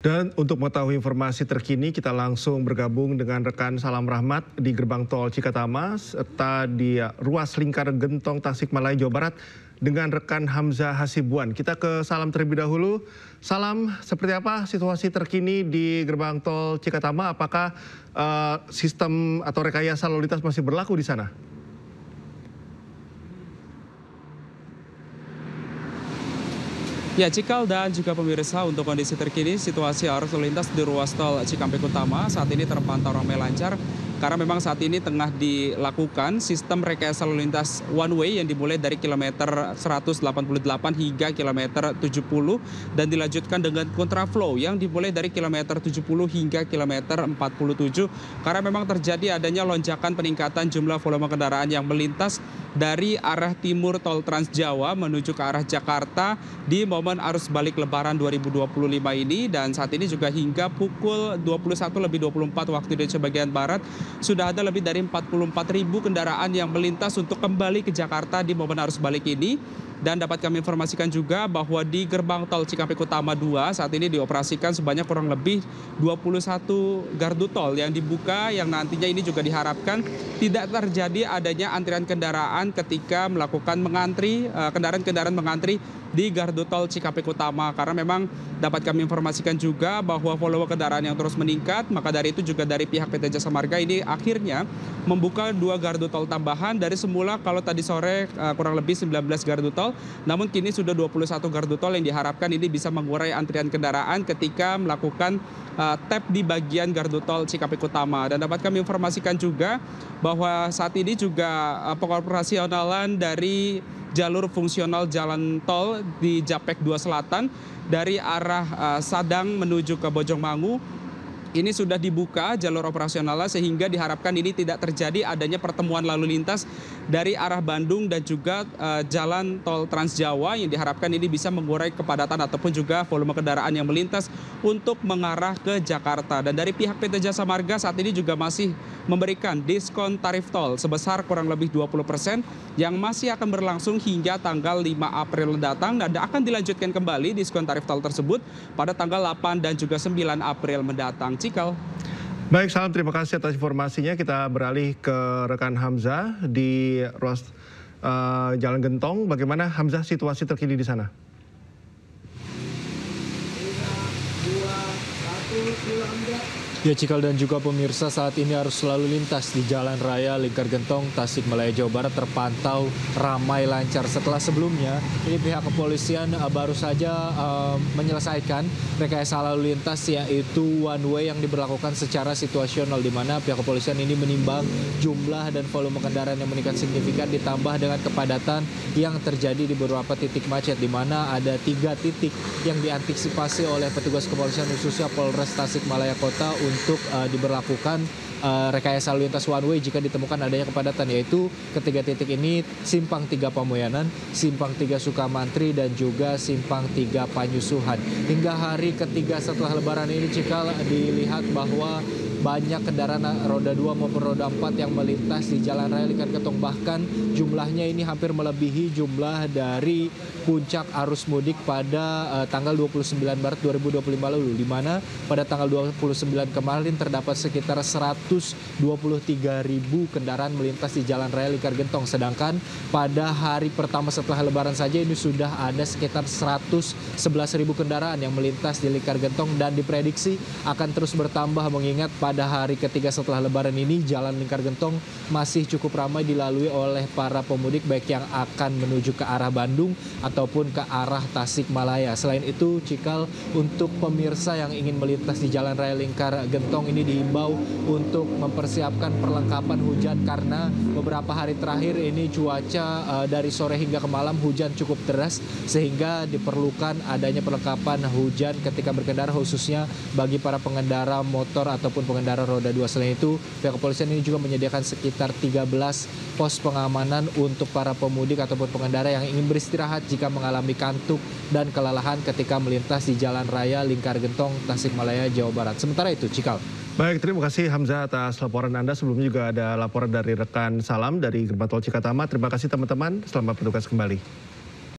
Dan untuk mengetahui informasi terkini, kita langsung bergabung dengan rekan Salam Rahmat di Gerbang Tol Cikatama, serta di ruas lingkar Gentong Tasikmalaya, Jawa Barat, dengan rekan Hamzah Hasibuan. Kita ke Salam terlebih dahulu. Salam, seperti apa situasi terkini di Gerbang Tol Cikatama? Apakah sistem atau rekayasa lalu lintas masih berlaku di sana? Ya, Cikal dan juga pemirsa, untuk kondisi terkini situasi arus lalu lintas di ruas tol Cikampek Utama saat ini terpantau ramai lancar karena memang saat ini tengah dilakukan sistem rekayasa lalu lintas one way yang dimulai dari kilometer 188 hingga kilometer 70 dan dilanjutkan dengan kontraflow yang dimulai dari kilometer 70 hingga kilometer 47 karena memang terjadi adanya lonjakan peningkatan jumlah volume kendaraan yang melintas dari arah timur tol Trans Jawa menuju ke arah Jakarta di momen arus balik Lebaran 2025 ini, dan saat ini juga hingga pukul 21:24 waktu Indonesia bagian Barat sudah ada lebih dari 44.000 kendaraan yang melintas untuk kembali ke Jakarta di momen arus balik ini. Dan dapat kami informasikan juga bahwa di gerbang tol Cikampek Utama 2 saat ini dioperasikan sebanyak kurang lebih 21 gardu tol yang dibuka, yang nantinya ini juga diharapkan tidak terjadi adanya antrian kendaraan ketika melakukan kendaraan-kendaraan mengantri di gardu tol Cikampek Utama, karena memang dapat kami informasikan juga bahwa volume kendaraan yang terus meningkat. Maka dari itu juga dari pihak PT Jasa Marga ini akhirnya membuka 2 gardu tol tambahan dari semula kalau tadi sore kurang lebih 19 gardu tol, namun kini sudah 21 gardu tol yang diharapkan ini bisa mengurai antrian kendaraan ketika melakukan tap di bagian gardu tol Cikampek Utama. Dan dapat kami informasikan juga bahwa saat ini juga pengoperasionalan dari jalur fungsional jalan tol di Japek 2 Selatan dari arah Sadang menuju ke Bojongmangu ini sudah dibuka jalur operasionalnya, sehingga diharapkan ini tidak terjadi adanya pertemuan lalu lintas dari arah Bandung dan juga jalan tol Trans Jawa, yang diharapkan ini bisa mengurai kepadatan ataupun juga volume kendaraan yang melintas untuk mengarah ke Jakarta. Dan dari pihak PT Jasa Marga saat ini juga masih memberikan diskon tarif tol sebesar kurang lebih 20% yang masih akan berlangsung hingga tanggal 5 April mendatang, dan akan dilanjutkan kembali diskon tarif tol tersebut pada tanggal 8 dan juga 9 April mendatang. Cikal. Baik, Salam, terima kasih atas informasinya. Kita beralih ke rekan Hamzah di ruas Jalan Gentong. Bagaimana, Hamzah, situasi terkini di sana? 3, 2, 1, ya, Cikal dan juga pemirsa, saat ini arus lalu lintas di Jalan Raya Lingkar Gentong Tasikmalaya, Jawa Barat terpantau ramai lancar. Setelah sebelumnya ini pihak kepolisian baru saja menyelesaikan rekayasa lalu lintas, yaitu one way yang diberlakukan secara situasional, di mana pihak kepolisian ini menimbang jumlah dan volume kendaraan yang meningkat signifikan ditambah dengan kepadatan yang terjadi di beberapa titik macet, di mana ada 3 titik yang diantisipasi oleh petugas kepolisian khususnya Polres Tasikmalaya Kota untuk diberlakukan rekayasa lalu lintas one way jika ditemukan adanya kepadatan, yaitu ketiga titik ini Simpang 3 Pamoyanan, Simpang 3 Sukamantri, dan juga Simpang 3 Panyusuhan. Hingga hari ketiga setelah Lebaran ini, Cikal, dilihat bahwa banyak kendaraan roda 2 maupun roda 4 yang melintas di Jalan Raya Lingkar Gentong. Bahkan jumlahnya ini hampir melebihi jumlah dari puncak arus mudik pada tanggal 29 Maret 2025 lalu, di mana pada tanggal 29 kemarin terdapat sekitar 123.000 kendaraan melintas di Jalan Raya Lingkar Gentong. Sedangkan pada hari pertama setelah Lebaran saja ini sudah ada sekitar 111.000 kendaraan yang melintas di Lingkar Gentong, dan diprediksi akan terus bertambah mengingat pada hari ketiga setelah Lebaran ini Jalan Lingkar Gentong masih cukup ramai dilalui oleh para pemudik, baik yang akan menuju ke arah Bandung ataupun ke arah Tasikmalaya. Selain itu, Cikal, untuk pemirsa yang ingin melintas di Jalan Raya Lingkar Gentong ini diimbau untuk mempersiapkan perlengkapan hujan, karena beberapa hari terakhir ini cuaca dari sore hingga ke malam hujan cukup deras, sehingga diperlukan adanya perlengkapan hujan ketika berkendara, khususnya bagi para pengendara motor ataupun pengendara roda 2. Selain itu, pihak kepolisian ini juga menyediakan sekitar 13 pos pengamanan untuk para pemudik ataupun pengendara yang ingin beristirahat jika mengalami kantuk dan kelelahan ketika melintas di Jalan Raya Lingkar Gentong Tasikmalaya, Jawa Barat. Sementara itu, Cikal. Baik, terima kasih Hamzah atas laporan Anda. Sebelumnya juga ada laporan dari rekan Salam dari Gerbang Tol Cikatama. Terima kasih teman-teman, selamat bertugas kembali.